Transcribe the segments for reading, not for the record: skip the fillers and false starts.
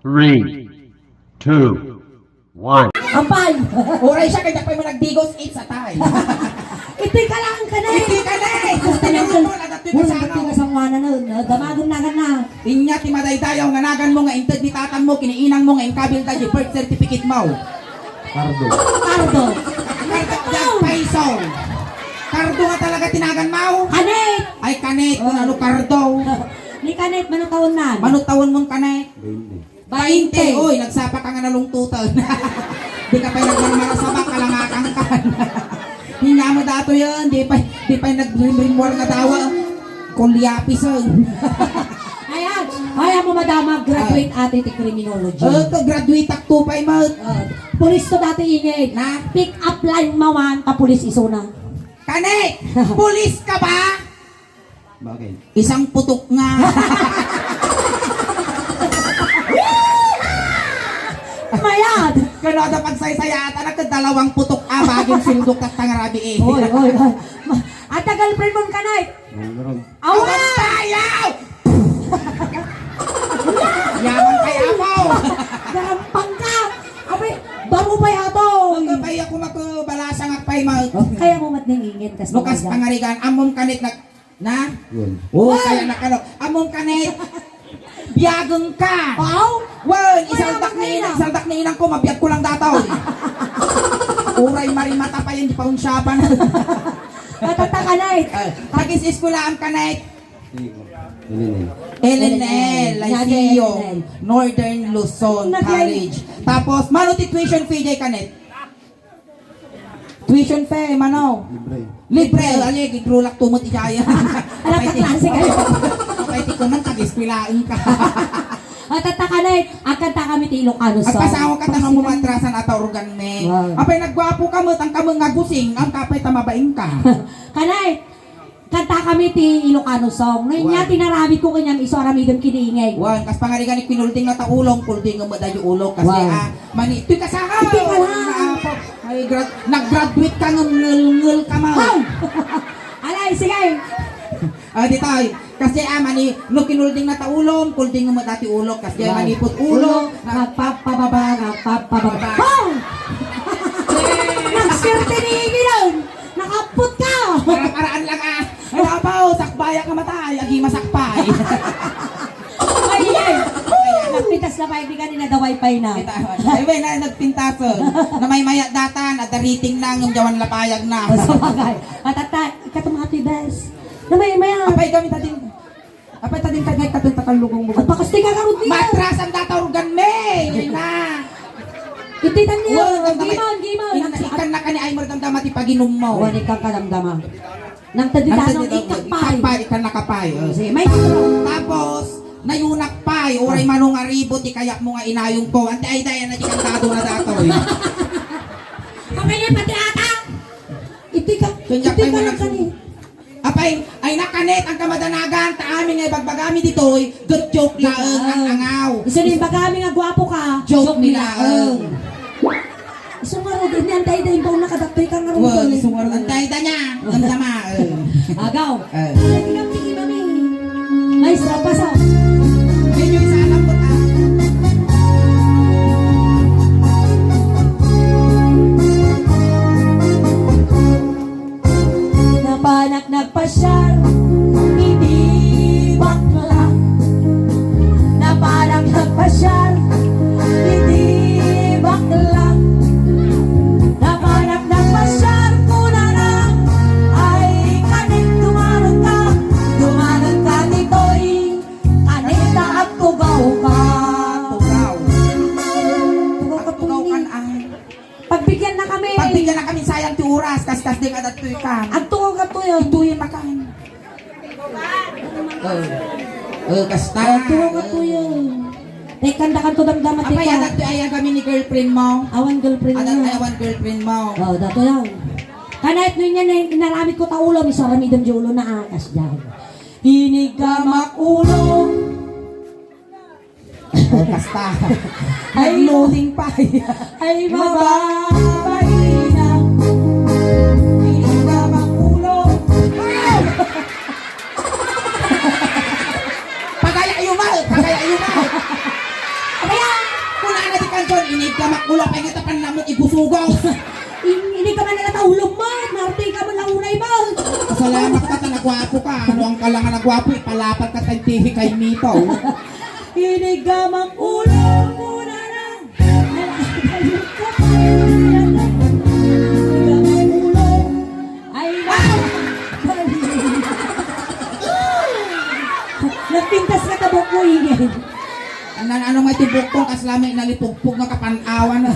3, 2, 1. Ampay! Uray siya, kaya pa mo nagdigos, it's a tie. Iti ka lang ka na eh! Hindi ka na eh! Gusto niya mo, nagatoy ka sa ano. sa mwana nun, damagon na ka na. Inya, timadaydayaw, nganagan mo nga, intad bitatan mo, kiniinang mo nga, inkabil tayo, birth certificate mo. Cardo. Cardo! Kardo, peso. Kardo nga talaga tinagan mo. Kanet! Ay, kanet, kung ano kardo. Ni Kanet, manong taon na? Manutawon mong kanet. 20. 20. Uy, nagsapa ka nga nalungtutan. Di ka pa nagmarmarasabak, kalangakang kan. Hinya mo dato yun, di pa nag-rimwar nga dawa. Kulyapis yun. Ayan! Ayan mo madama, graduate ate ti criminology. Graduate ak tupay mo. Pulis to dati ingay. Na? Pick up line mawan, kapulis iso na. Kanet, pulis ka ba? Bakit? Isang putok nga. Mayad! Kano da pagsaysayaatan nagdalawang putok baging sindok at tangarabi eh. Oy! At girlfriend mo Kanet! Meron. Awa! Tayaw! Yaman kaya mo! Garampang ka! Abay, baro pa yato! Magkapay ako magbalasang akpay mo. Kaya mo mat nang ingit kas Lukas pangarigan, amom kanit na? Yun. Oo, kaya nakano. Amom kanit, biyagong ka! Wow! Wan, Mayaman isaldak na inang ko, mabiyag ko lang dataw. Uray marimata pa yun, di pa unsyapan. Matata Kanet! Tagis iskulaam kanit. Yun. LNL, Lyceum, LNL. Northern Luzon College. Tapos, mano ti tuition fee jay kanet? Tuition fee, mano? Libre. Libre, ali, gigrulak tumot ijaya. Alam ka klase kayo. Kapay ti ko man, tag-ispilaan ka. Matata Kanet! Akan ta kami ti Ilocano At sa... pasawa ka tanong mumatrasan at organ me. Wow. Apay nagwapo ka mo, tang kamang ngagusing, ang kapay tamabaing ka. Kanet! Kanta kami ti Ilocano song. Ngayon nga Wow. tinarami ko kanyang iso aramidon kiniingay. Wan, kas pangarigan ni pinulding na taulong, kulding mo dayo ulong kasi Wow. mani, tuy ka sa Tuy ka lang. Ay, nag-graduate ka ng ngul ka mo. Wow! Alay, sige! Dito ay, kasi mani, no kinulding na taulong, kulding mo dati ulong, kasi Wow. manipot ulo, Nagpapababa. Wow! Nagsirte ni Igilon! Nakaput ka! para-paraan lang Ay, napaw, sakbaya ka matay, agi masakpay. Ay! Nagpitas na pa, hindi ka ninadaway pa na. Ay, wey, nagpintason. Na may maya datan, at dariting na, ng jawan lapayag na. Sa bagay. At ikatong happy best. Na may maya. Apay kami tading tagay katong takalugong mo. At pakasti ka karot niya. Matras ang datarugan me! Yun na! Ititan niya. Wow, Gimon. Ikan na ka ni Aymar damdama ti paginom mo. Wani kang kalamdama. Nang taditanong ikapay. Ikan nakapay. Sige, may tuturo. Tapos, nayunak pay, oray manong aribo, ti kayak mo nga inayong ko. Ante ay daya na di kang dado na datoy. Kamili pati ata. Iti ka mo lang kani. Apay, ay nakanet ang kamadanagan, ta amin nga bagbagami ditoy, good joke laeng ang angaw. Isa din bagami nga gwapo ka. Joke nila ang. Isa nga ro din yan tayo dahil bang nakadaktoy ka nga ro. Well, sungar ang dayda niya, ang sama. Agaw. Lagi ka pigi mami. Maestra, pasaw. Medyo isa alam ko ta. Napanak nagpasyal, hindi bakla. Napanak nagpasyal, hindi bakla. Napanak nagpasyal, muna lang ay kanin dumanan ka dito'y kanita at tugaw ka. Tugaw. Tugaw ka Tugaw puni. kan ay. Pagbigyan na kami. Pagbigyan na kami sayang ti oras, kas di ka datoy kan. Ang tugaw ka to yun. Ituyin makan. Kasta. Tugaw ka to yun. Kanda ka to damdaman di Apay, ka. adat ay kami ni girlfriend mo. Awan girlfriend Adat niya. ay awan girlfriend mo. Oh, dato lang. Kanait nun yan eh, inaramit ko ta ulo, may saramidam di ulo na akas dyan. Hinig ka makulo. Kasta. Nagloading pa. Ay mababaina. Hindi ka makulo. Pagaya ayumal. Abaya! nagwapo ka. Ano ang ka lang nga nagwapo, ipalapat ka tayong TV kay Mito. Inigamang ulo muna na. Inigamang ulo. Ay nagpintas ka tabok mo, ingay. Ano may tibok ko, kaslamay nalipugpog nga kapanawan.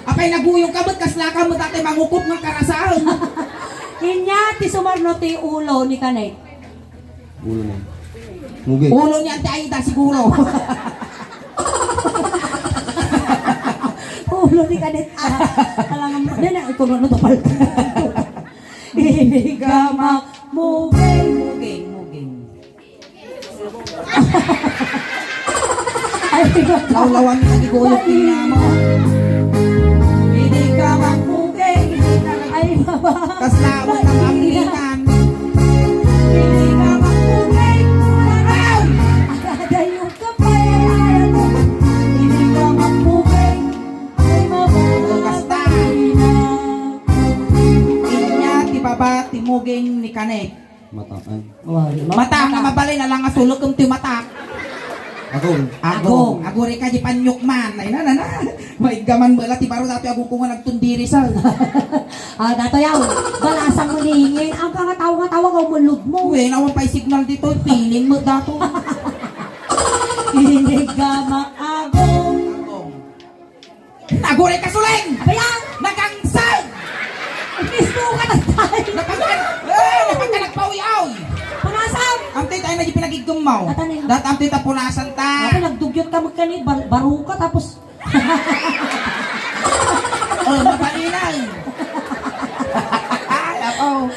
Apay naguyong ka, ba't kaslaka mo dati mangukot ng karasaan? Inya, ti sumarno ti ulo ni Kanay. Ulo na. Mugay. Ulo ni Ate Aida siguro. Ulo ni Kanay. Alangan mo. Yan na, ito na topal. Inigamang mugay. Muging. Ay, Lawlawan ni nagigulog din nga mo. inigamang mugay. Ay, baba. Kaslawat ng amlingan. Inigamang mugay. Dayo ka pa. Inigamang mugay. Ay, Basta. Inya, ti baba, ti muging ni Kanek. Mataan. Mata nga mabalay na lang nga sulok kung ti mata. Agong. Agore ka di panyok man. Ay na. May gaman bala ti baro dati agong ko nga nagtundiri sa. Dato yaw, balasang mulingin. Ang kangatawa ka umulog mo. Uwe, nawan pa'y signal dito. Feeling mo dato. Inigamang agong. Agore ka suling! Abayang! Nagangsay! Mismo ka na tayo. Napagkanagpawi-aw! Panasam! Amti tayo na di pinagigum mo. Atanay. Dat amti ta punasan ta. Ako nagdugyot ka magkani, baro ka tapos. Oh, mapalinay. Ako.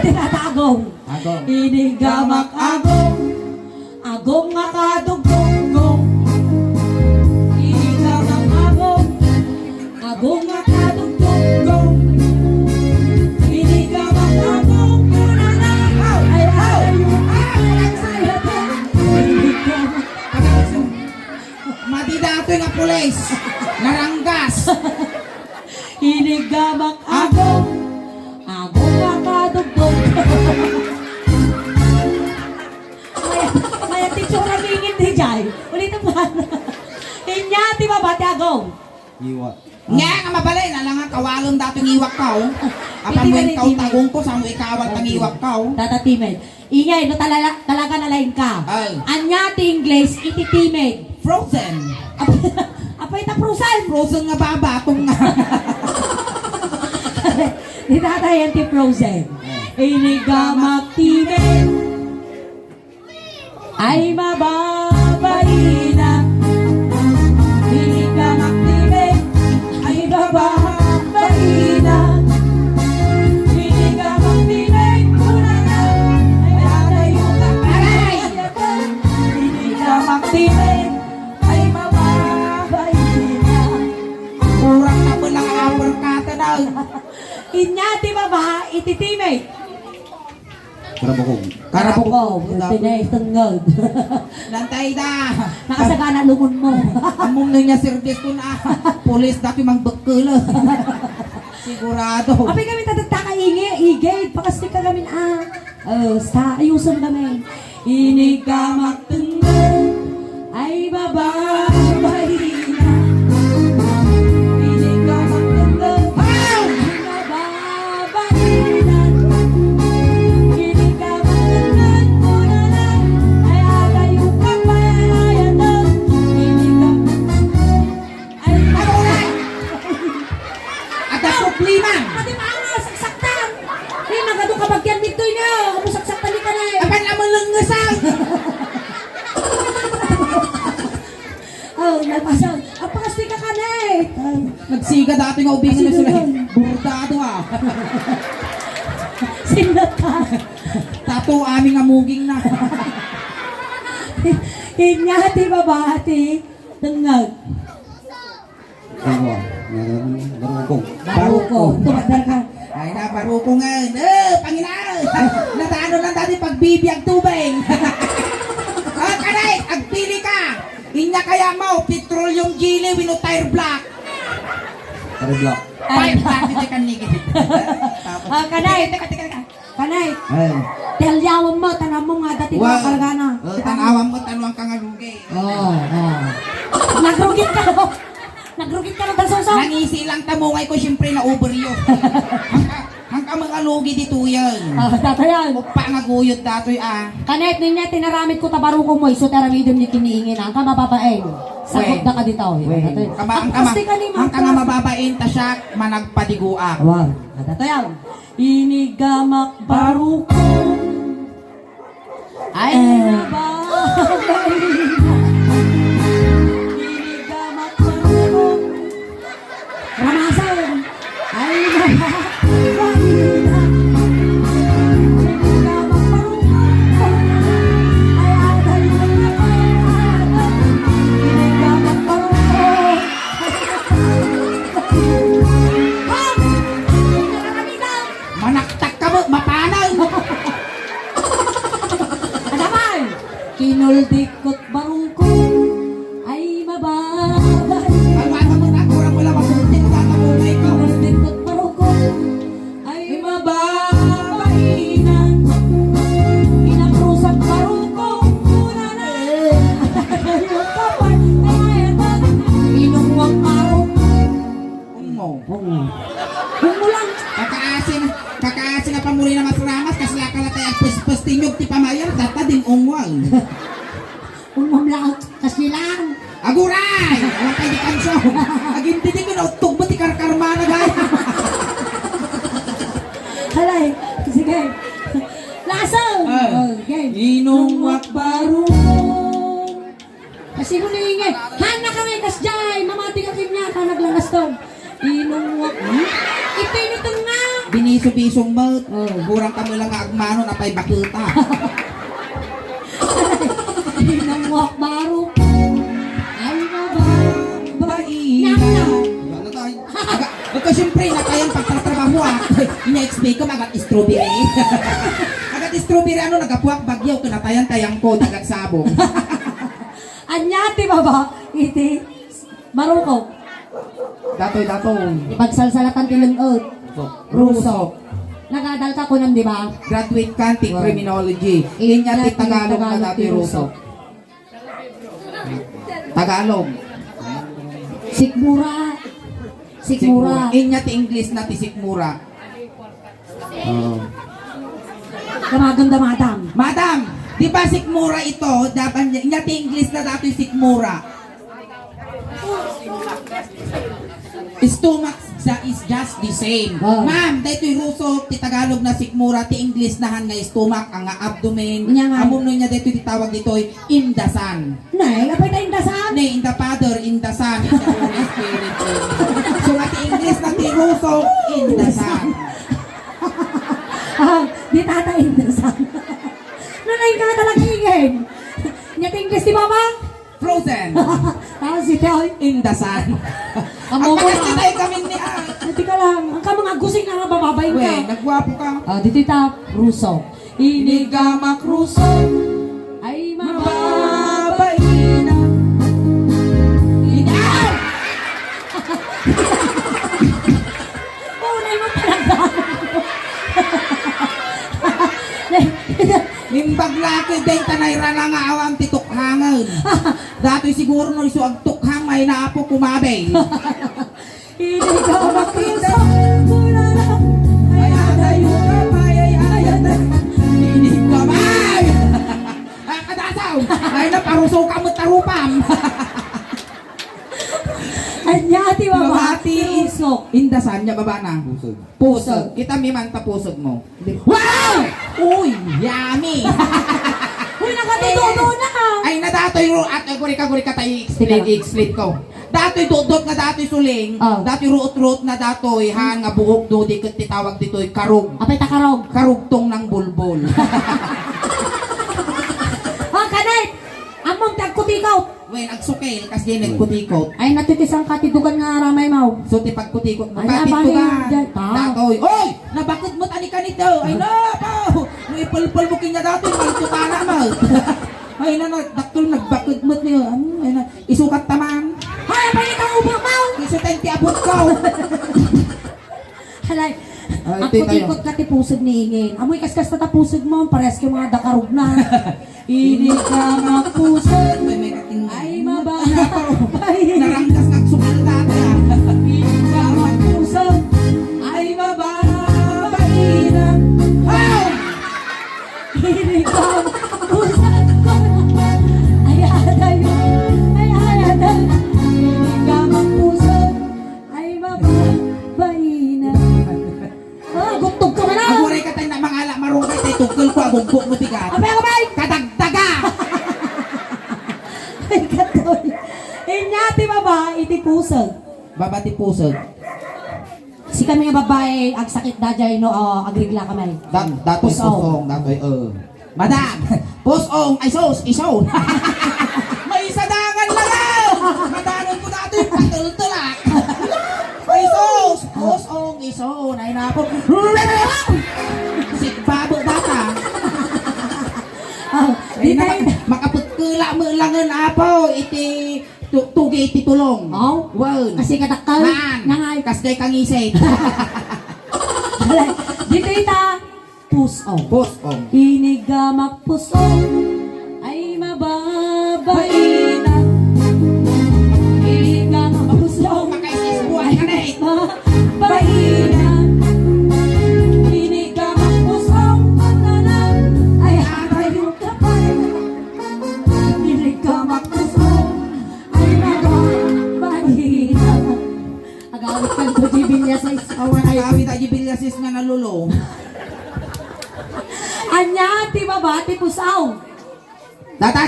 Tinatagong. Agong. Inigamang agong. Agong nga kadugong. Inigamang agong. Agong nga kadugong. Inigamang agong. Muna na. Ay, Mati dato nga pulis. Naranggas. Inigamang agong. Agong nga kadugong. Maya titsura mingin di jay. Ulitin pa. Inyati babati agong. Iwa. Nga nga mabalay na lang nga kawalon dato ng iwak ka. Apan mo yung tagong ko sa mo ikawal tang iwak ka. Tatatimid. Ingay, no talaga nalain ka. Ay. Anyati English, ititimid. Frozen. Apay ta prusan. Frozen nga babatong nga. Di tatayan ti frozen. Inigamang timid. Ay mababay na. Inigamang timid. Ay mababay na. Inigamang timid. Muna na. Ay alayo ka. Aray! Inigamang timid. Ay mababay na. Kurang na po lang hour ka na. Inyati baba, ititimid. Karabokog. Karaboko, tinay tengod. Lantay da. Nakasagana lungon mo. Among na niya service ko na. Pulis dati mang bekul. Sigurado. Apay kami tatagtaka igay, pakasti ka kami sa ayusan kami. Inigamang tengod, ay bababay na. Inigamang tengod, ay bababay na. Inigamang tengod, muna na, ay alayo ka pa, ayan na. Inigamang, ay Amuray! At ang problema. pati paano saksaktan? Di magado ka bagyan dito niya. Ano saksaktan ni ka na eh. Apan naman lang ngasang. Oh, nalpasan. Apakasti ka ka na eh. Nagsiga dati nga ubingan na Siga sila. yun. Burdado ah. Sinat ka. Tato aming amuging na. Hinyati babati. Tengag. Iwa. Barukong. Baruko. Tumadar ka. Ay na, baro ko nga. Panginoon. Natano lang dati pagbibiyag tubig. Kanay, agpili ka. Inya kaya mo, petroleum jelly, wino tire black. Karablock. Pipe black, hindi ka nigit. Kanay. Teka. Kanay, Ay. telyawan mo, tanam mo nga dati mga kalagana. Tanawang mo, tanawang ka nga lugi. Oo, oo. Nagrugit ka no? Nagrugit ka no, Dalsongso? Nangisi lang tamungay ko, siyempre na uberyo. Hanggang mga lugi dito yan. Dato yan. Pa nga guyod datoy Kanay, ninya, tinaramit ko tabaruko mo, iso taramidom ni kiniingin, ang kamababaeng. Sagot na ka dito. Ang nga mababain ta siya, managpadiguak. Wow. Dato yan. Inigamak baruko. Ay, ba? Inigamak baruko. Ramasan. Ay, ba? Inigamak baruko. Ay, aday mo na ba? Inigamak baruko. Ham! Nakakamitan! Manaktak ka mo, mapanay. Adaman! Kinuldikot baruko ay mababay. Almata mo na, kurang wala masuntin ka ka muna ikaw. Kinuldikot baruko ay mababay na. Inakrusap baruko muna na. Ayun ka pa, ay ayatan. Inungwang baruko. Ungo. Kung mo lang. Kakaasin na pamuri na masramas, kasi lakala tayo ang pus-pustinyog ti pamayar, data din ungwang. Kung mo lang. Kasi lang. Aguray! Alam kayo di kanso. Agintinig ko na, tugbo ti karkarmana gaya. Halay. Sige. Lasang. Okay. Inungwak baruko. Kasi mo naingay. Hana kami kasjay. Mamati ka kimya. Naglangas to. Inungwak. Ito nito nga. Biniso-bisong mout. Burang kami lang agmano na pa'y bakita. Inungwak baruko. Ay mababay. Ano tayo? Ito siyempre, nakayang pagtatrabaho ina-explain ko, magat strawberry. Agat strawberry, nagapuak bagyaw, kinatayan-tayang ko, nagagsabong. Anyati baba. Iti. Baruko. Datoy. Ipagsalsalatan tilunod. Ruso. Nagadal ka ko nun, di ba? Graduate kanting criminology. Inya ti Tagalog na dati Ruso. Tagalog. Sikmura. Inya ti English na ti Sikmura. Kamaganda madam. Madam, di ba Sikmura ito? Dapat inya ti English na dati Sikmura. Stomach is just the same. Oh. Ma'am, dahito yung Ruso, ti Tagalog na Sikmura, ti English nahan nga stomach, ang nga abdomen. Nya nga. Amon no niya dahito titawag dito in the sun. Nay, apay tayong dasan. Ne, in the Father, in the Son, in the Holy Spirit. So, nga ti English na ti Ruso, in the sun. Di tatayin dasan. Nanay ka na talaga ingin. Nyat English di mama? Frozen, Tapos si Teo, in the sun. Ang Ang momo tagas na. tayo kami ni Hindi ka lang. Ang ka mga gusing na nga bababayin We, ka. nagwapo ka. Dito ta, Ruso. Inigamak Ruso. Ay mababay na. Inigamak! Unay mo talaga. Nimbag laki din tanay rana nga awang titukhangan. Dato'y siguro no iso ang tukhang may naapo kumabay. Inigamak Ruso. Muna na. Ay adayo kamay, ay ayatan. Inig kamay. Ay kadasaw. Ay naparuso ka mo tarupam. Anyati Babati. Ruso. Indasan niya baba na. Pusog. Pusog. Kita mi man ta pusog mo. Wow! Uy, yummy. Uy, nakatitudo na ka. Ay na datoy ro at guri ka tayo explain ko. Datoy dodot nga datoy suling, datoy ruot na datoy han nga buhok do di ket titawag ditoy karug. Apay takarog. Karugtong ng bulbol. Kanay! Among tagkutikaw. Wen agsukil kas di nagkutikot. Ay, natitisang katidugan nga ramay mau. So ti pagkutikot mo Ay, kapit abahin, ka. dyan. Datoy, oy, nabakod mo tani kanito. Ay na po. No ipulpul mo kinya datoy maltukana mo. Ay na daktul nagbakod mo niyo. Ano ay na isukat taman. Hay, apay itang ubang mau. Isu 10 abot ko. Halay, Ah, Ang ito tayo. putikot ka ti pusod ni Ingin. Amoy kaskas ta pusod mo, pares yung mga dakarog na. Ini ka mapusod, May kating ay mababay. narangkas nagsukal dati ah. Ini ka mapusod, ay mababay na. Wow! Ini ka mapusod ko na. Ay adayo, ay adayo. Ini ka mapusod, ay mababay na. Oh, gugtog ka man na. Aguray ka tayo na mga ala marungkay tayo tukol ko agugbo mo tigat. Abay, abay! Kadagdaga! Ay, katoy. Inyati baba, iti pusod. Babati pusod. Si kami nga babae, ag sakit dajay no, agrigla kami. Datoy Pusong. pusong, datoy Madam, pusong, ay sos, iso. May sadangan lang! Madanon ko datoy, patultulak. Ay sos, pusong, iso. Ay na po. Sigbabo bata. Oh, di Ay na tayo. makaputkula mo langan apo, iti tugi iti tulong. Oh, Wan. kasi katakal. Man, Nangay. kasday kang isay. Di tayo ta. Pusong. Pusong. Inigamak pusong ay mababay na. Inigamak pusong Makaisis buhay ka na eh. mababay na. Inigamak pusong matanan ay hatayo ka pa. Inigamak pusong ay mababay na. Agawit ka to jibinya sa isawan ay Kawit aji bilyasis nga nalulo. anya ti babati pusaw. Data,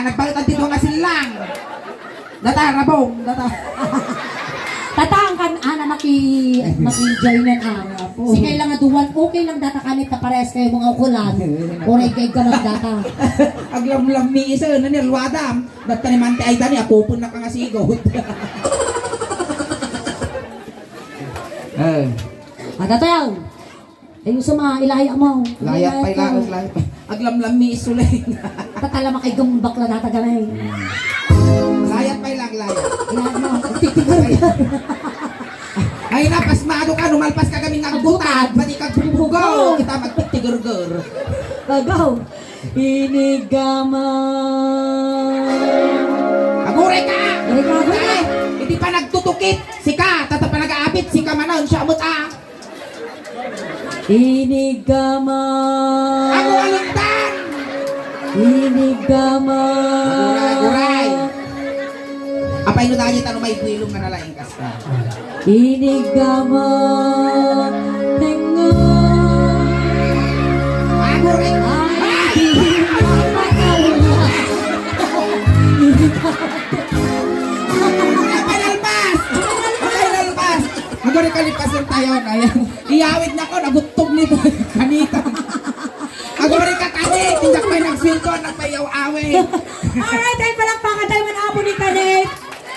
nagbalit ang tito nga silang. Data, rabong, data. Tatang kan ana maki-join ang si kailangan duwan okay lang data kanit na parehas kayo mga ukulan. Oray kay ka ng data. Aglam-lam mi isa, nanilwadam. Data ni Mante ay dani, apupon na ka nga sigot. Ada tayo. Ayun sa mga ilaya mo. Layat pa ilang, layat pa. Aglam-lam mi isulay. Tatala makigambak la data gamay. Layat pa ilang, layat. Ilaya mo. Titigar ka. Ay na, pasmado ka, numalpas ka kami nagbutad. Pati kag bubugaw, kita magpitigur-gur. Agaw. Inigama. Aguray ka! Aguray! Hindi pa nagtutukit. Sika, tata pa nag-aapit. Sika manon, siya amot ah. Inigama. Ako alundan! Inigama. Aguray! Apay no dahil tanong may buwilong nga nalaing kasta. Inigama. Tenga. Aguray! Panalpas! Panalpas! Aguray kalipas lang tayo. Ayan. Iyawid na ko, nagutog ni Boy. Kanita. Aguray ka kanit. Hindi ka nagsilko, nagpayaw-awit. Alright, ay palakpakan tayo man apo ni Kanet.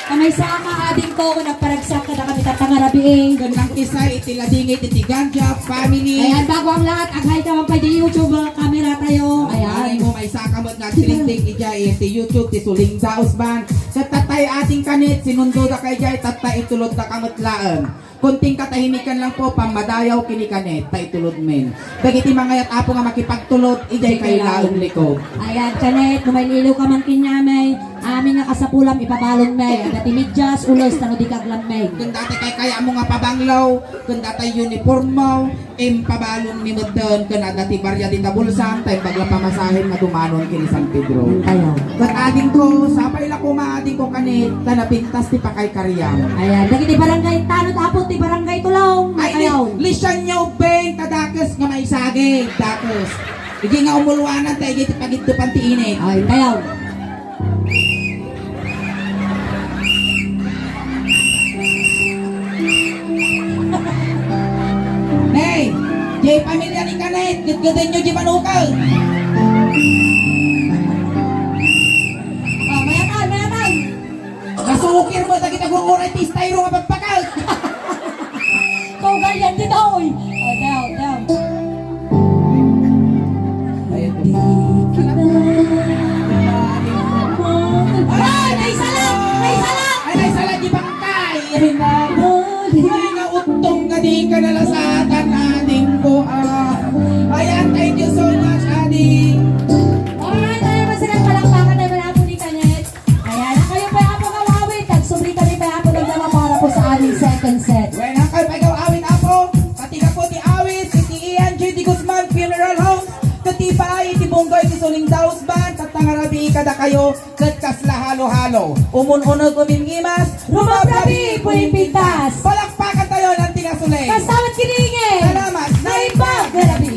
Kamay sama ading ko kung nagparagsak ka na kami tatangarabiing. Gandang kisay, itiladingit, itiganja, family. Ayan, bago ang lahat, aghay ka man pa di YouTube, camera tayo. Ay Ayan. mo may sakamot nga tilinting ijay ti YouTube ti suling daos ban. Sa tatay ating kanit sinundo da kay jay tatay itulod da kamutlaan. Kunting katahimikan lang po pamadayaw kini kanit tay tulod men. Dagiti mga yat apo nga makipagtulod ijay kay laom likod. Ayan, Kanet, kung may iliw ka man kinyamay, amin nga kasapulam ipabalon may. Dati midyas, ulos, tano di kaglam may. Kung dati kay kaya mo nga pabanglaw, kung dati uniform mo, pabalon ni Mudon, kung dati barya din na bulsan, tayo bagla pamasahin nga dumanon kini San Pedro. Ayan. Kat ading ko, sabay la ko maading ko kanit, tanapintas ti pakay karyang. Ayan, dagiti barangay tanod apot ti barangay tulong. Ay, Ayaw. lisyan nyo, Ben, kadakas nga may saging, dakas. Igi nga umulwanan, tayo iti pagitupan ti init. Ay, ayaw. Hey, jay pamilya ni Kanet, gudgudin nyo di manukal. Oh, mayatan, mayatan. Nasukir mo, tagi tagururay, tistayro nga pagpakal. Kau ganyan din oy. Oh, down, down. Ayun Di kita Ay, naisalang! Naisalang! Ay, naisala di bangkay. Ay, na. Ay, nga utong nga di ka nalasatan, kada kayo, katkas lahalo-halo. Umun-unag umimgimas, rumabrabi, Pulipitas. palakpakan tayo ng tinasuling. Kasawat kiringin. Salamat, Naimbag. Grabe